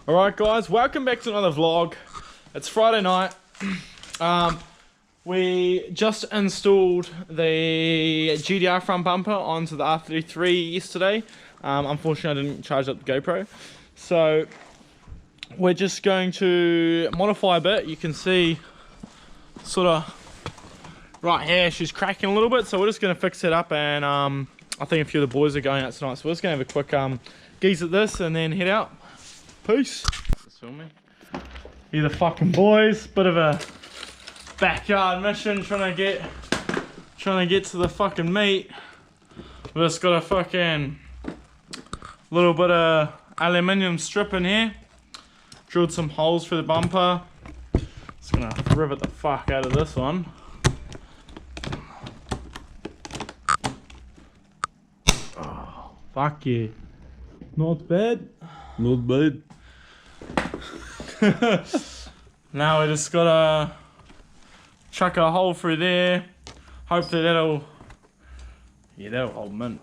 Alright guys, welcome back to another vlog. It's Friday night. We just installed the GDR front bumper onto the R33 yesterday. Unfortunately I didn't charge up the GoPro. So we're just going to modify a bit. You can see sort of right here she's cracking a little bit, so we're just going to fix it up, and I think a few of the boys are going out tonight, so we're just going to have a quick geese at this and then head out. Peace. You're the fucking boys. Bit of a backyard mission, trying to get to the fucking meat. We just got a fucking little bit of aluminium strip in here. Drilled some holes for the bumper. Just gonna rivet the fuck out of this one. Oh, fuck yeah. Not bad. Not bad. Now we just gotta chuck a hole through there. Hopefully that'll hold mint.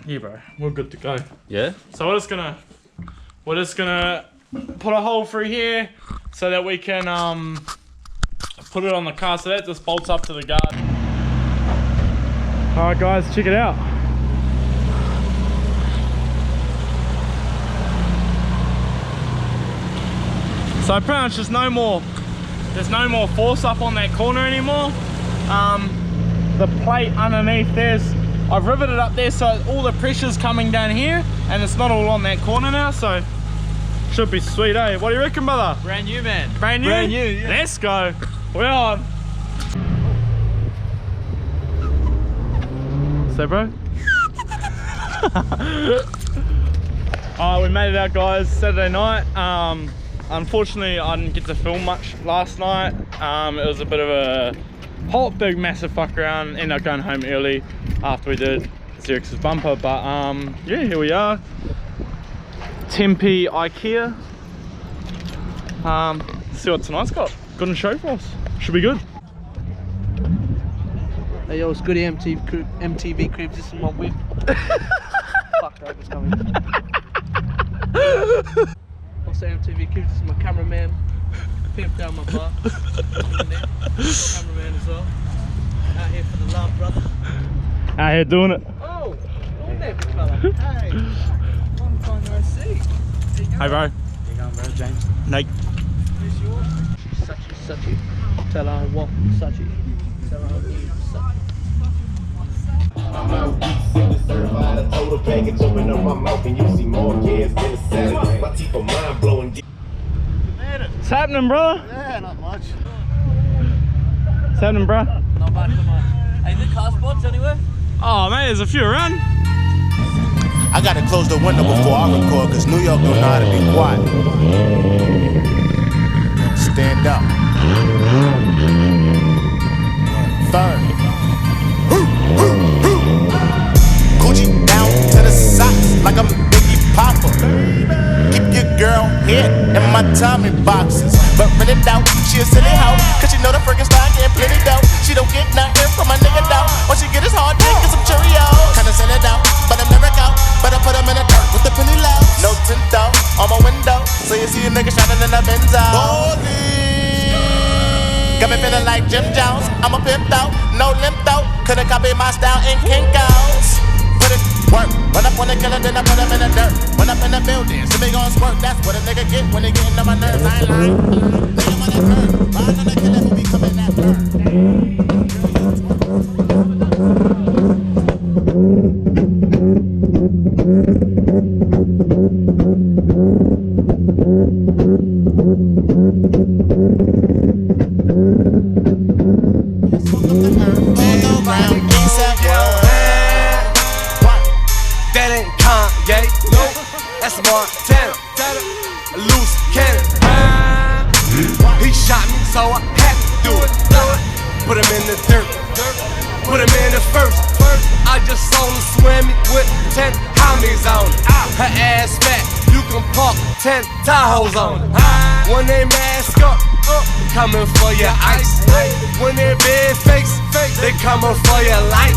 Yeah bro, we're good to go. Yeah? So we're just gonna put a hole through here so that we can put it on the car, so that just bolts up to the guard. Alright guys, check it out. So pretty much there's no more force up on that corner anymore. The plate underneath I've riveted up there so all the pressure's coming down here and it's not all on that corner now, so should be sweet, eh? What do you reckon, brother? Brand new, man. Brand new? Brand new, yeah. Let's go. We're on. So bro? Alright, we made it out guys, Saturday night. Unfortunately, I didn't get to film much last night. It was a bit of a hot, big, massive fuck around. Ended up going home early after we did Xerix's bumper. But yeah, here we are. Tempe IKEA. Let's see what tonight's got. Good in show for us. Should be good. Hey yo, it's Goody MTV Cribs. This is my whip. Fuck, that was coming. Also MTV Cribs, this is my cameraman. Pimped down my bar. Cameraman as well. Out here for the love, brother. Out here doing it. Oh, doing that, big fella. Hey, long time no see. Hey bro. How you going, bro? James. Nate. Where's yours? Suchy. Tell her what, Suchy. Tell her you, Suchy. I'm out in the certified, a total package, open up my mouth and you see more gas than a salad. My teeth are mind blowing. What's happening, brother? Yeah, not much. What's happening, bro? Not much, come on. Hey, is there car spots anywhere? Oh, mate, there's a few around. I gotta close the window before I record, cause New York don't know how to be quiet. Stand up. Third. Gucci down to the socks like I'm Biggie Popper. Keep your girl head in my Tommy boxes, but rent it out, she a silly hoe, cause she know the freaking style get plenty dough. She don't get nothing from my nigga though. All she get is hard dick and some Cheerios. Kinda send it out, but I'm never out. But I put them in the dirt with the penny low. No tint though, on my window, so you see a nigga shining in the Benzo. Got me feeling like Jim Jones, I'm a pimp though, no limp though. Couldn't copy my style in Kinko's. Put it work, run up on the killer, then I put him in the dirt. Run up in the building, so they gon' squirt. That's what a nigga get when they gettin' on my nerves. I ain't lying. Nigga on that curve, ride on the killer who be coming that burn. That ain't Kanye, nope, that's Montana. A loose cannon. He shot me, so I had to do it. Put him in the dirt, put him in the first. I just saw him swimming with 10 homies on it. Her ass fat, you can park 10 Tahoes on it. When they mask up, coming for your ice. When they big fakes, they coming for your life.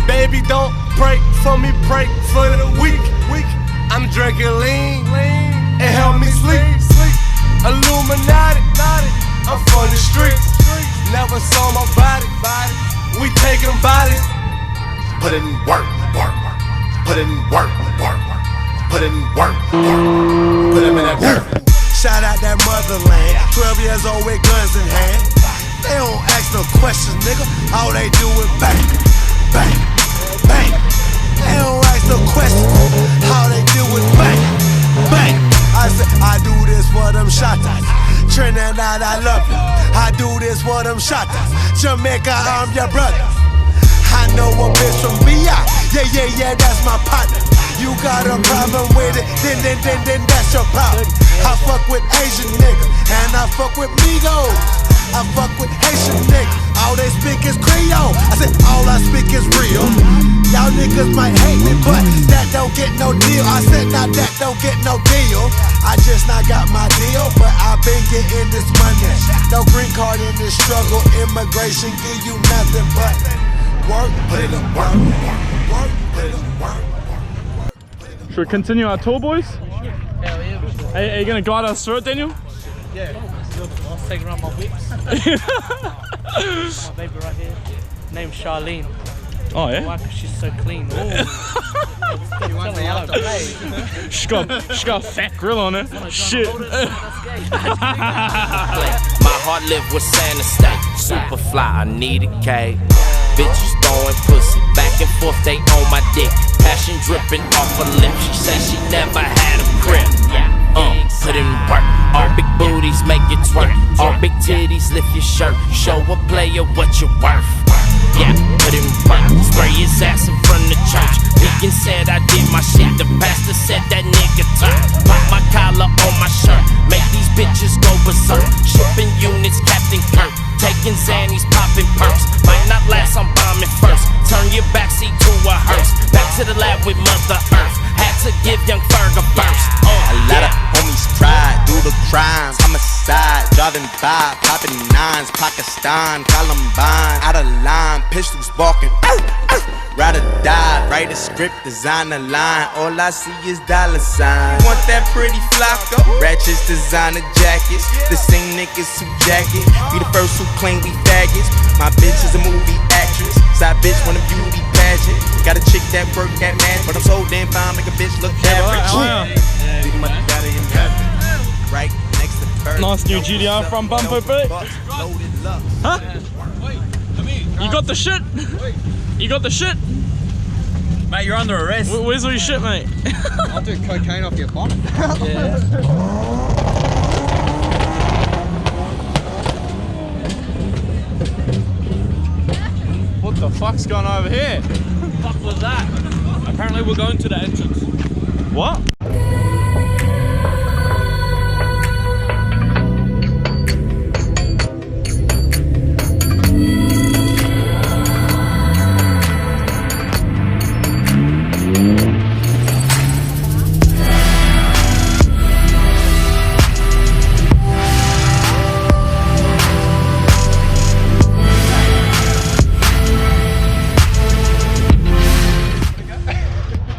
Baby, don't pray for me, pray for the weak. I'm drinking lean, and help me sleep. Illuminati, I'm from the streets. Never saw my body. We taking bodies. Put in work, put in work, put in work, put him in that dirt. Shout out that motherland, 12 years old with guns in hand. They don't ask no questions, nigga. All they do is bang, bang, bang. They don't ask no questions. All they do is bang, bang. I said, I do this for them shotters. Trinidad, I love you. I do this for them shotters. Jamaica, I'm your brother. I know a bitch from VI. Yeah, that's my partner. You got a problem with it, then that's your problem. I fuck with Asian niggas, and I fuck with Migos. I fuck with Haitian niggas, all they speak is Creole. I said all I speak is real. Y'all niggas might hate me, but that don't get no deal. I said now that don't get no deal. I just not got my deal, but I been getting this money. No green card in this struggle, immigration give you nothing but work, put it in work, work, put it in work. Should we continue our tour, boys? Hell yeah, we should. Are you gonna guide us through it, Daniel? Yeah. I'll take around my whips. My baby right here. Name's Charlene. Oh yeah? Why? Because she's so clean. You want me out to play? She's got a fat grill on her. Shit. My heart live with Santa State. Super fly, I need a cake. Bitches throwing pussy back and forth, they on my dick. Passion dripping off her lip. She say she never had a grip. Put in work. All big booties make it twerk. All big titties lift your shirt. Show a player what you're worth. Yeah, put in work. Spray his ass in front of church. Deacon said I did my shit. The pastor said that nigga turn. Pop my collar on my shirt. Make these bitches go berserk. Shipping units, Captain Kirk. Taking Xannies, popping perks. Might not last, I'm bombing first. Turn your backseat to a hearse. Back to the lab with Mother Earth. Had to give young Ferg a burst. A lot of homies tried, do the crimes. Homicide, driving by, popping nines. Pakistan, Columbine, out of line, pistols barking. Ride or die, write a script, design a line. All I see is dollar signs. Want that pretty flocko? Ratchets, designer jackets. The same niggas who jacket. Be the first who claim we faggots. My bitch is a movie actress. Side bitch want a beauty pageant. Got a chick that work that man, but I'm so damn fine, make a bitch look average. Big money better in heaven. Right next to bird. Nice new GDR from Bumpo Bit. Huh? You got the shit? You got the shit? Mate, you're under arrest. Where's all your shit, mate? I'll do cocaine off your bum. Yeah. What the fuck's going on over here? What the fuck was that? Apparently we're going to the entrance. What?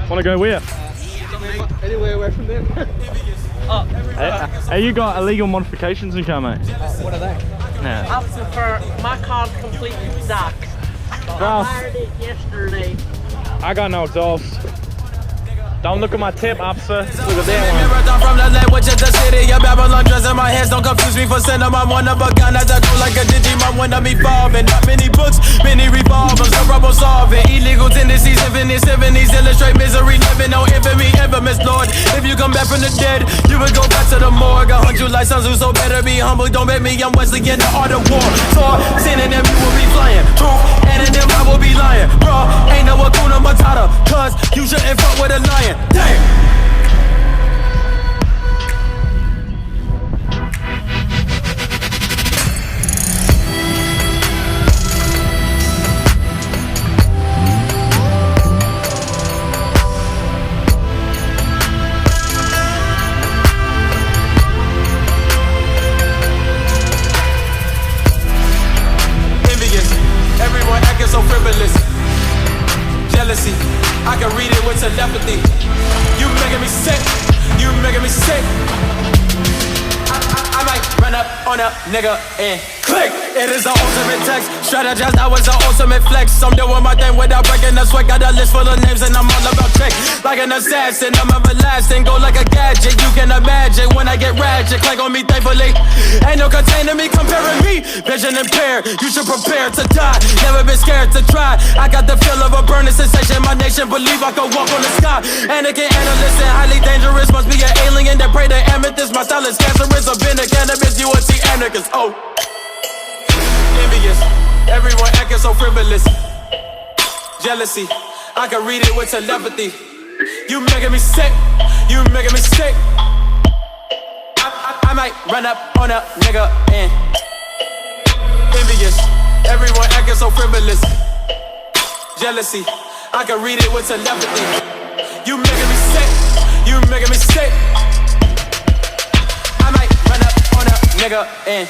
Wanna go where? Anywhere away from them. Hey, you got illegal modifications in car, mate? What are they? Nah. Officer, for my car's completely stuck. I hired it yesterday. I got no exhaust. Don't look at my tip, officer. Look at that one. Marathon from the language of the city. Your Babylon dress in my hands. Don't confuse me for sending my one of a gun. As I go like a Digimon when I'm evolving. Not many books, many revolvers. No problem solving. Illegal tendencies, infinite 70s. Illustrate misery, living on infamy. Infamous Lord. If you come back from the dead, you will go back to the morgue. I hunt you like Sun Tzu, so better be humble. Don't bet me, I'm Wesley in the art of war. So, sinning them, you will be flying. Truth, and in them, I will be lying. Bro, ain't no Hakuna Matata. Cause you shouldn't fuck with a lion. Damn! Envious, everyone acting so frivolous. Jealousy, I can read it with telepathy. You making me sick. You making me sick. I might run up on a nigga and click. It is the ultimate text. Strategize, that was the ultimate flex. I'm doing my thing without breaking the sweat. Got a list full of names and I'm all about check. Like an assassin, I'm everlasting. Go like a gadget, you can imagine. When I get ratchet, click on me thankfully. Ain't no containing me, comparing me. Vision impaired, you should prepare to die. Never been scared to try. I got the feel of a burning sensation. My nation believe I could walk on the sky. Anakin, analyst, and highly dangerous. Must be an alien that pray to amethyst. My style is cancerous. I've been a cannabis, you would see anarchists. Oh, envious, everyone acting so frivolous. Jealousy, I can read it with telepathy. You making me sick, you making me sick. I might run up on a nigga and envious, everyone acting so frivolous. Jealousy, I can read it with telepathy. You making me sick, you making me sick. I might run up on a nigga and